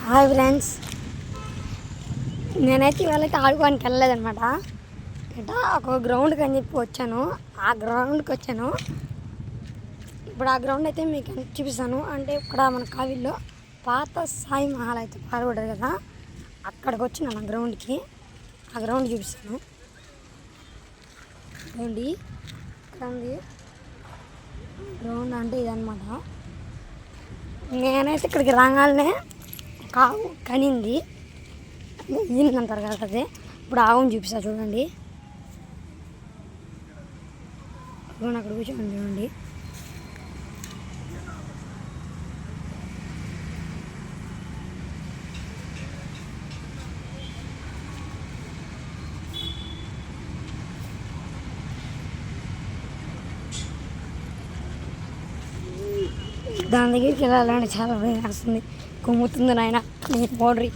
Hi friends, నేనైతే ఇవాళైతే ఆడుకోవడానికి వెళ్ళలేదనమాట. ఇట్లా ఒక గ్రౌండ్కి అని చెప్పి వచ్చాను. ఆ గ్రౌండ్కి వచ్చాను. ఇప్పుడు ఆ గ్రౌండ్ అయితే మీకు చూపిస్తాను. అంటే ఇక్కడ మన కావిల్లో పాత సాయి మహల్ అయితే పాల్గొడదు కదా, అక్కడికి వచ్చినాను ఆ గ్రౌండ్కి. ఆ గ్రౌండ్ చూపిస్తాను. చూడండి, ఇక్కడ ఉంది గ్రౌండ్. అంటే ఇదనమాట. నేనైతే ఇక్కడికి రాగానే ఆవు కనింది, ఈయనంటారు కదా అదే. ఇప్పుడు ఆవును చూపిస్తా చూడండి. అక్కడ కూర్చోండి చూడండి. దాని దగ్గరికి వెళ్ళాలంటే చాలా భయం వేస్తుంది. కొమ్ముతుంది నాయన, నీ పౌడరీ.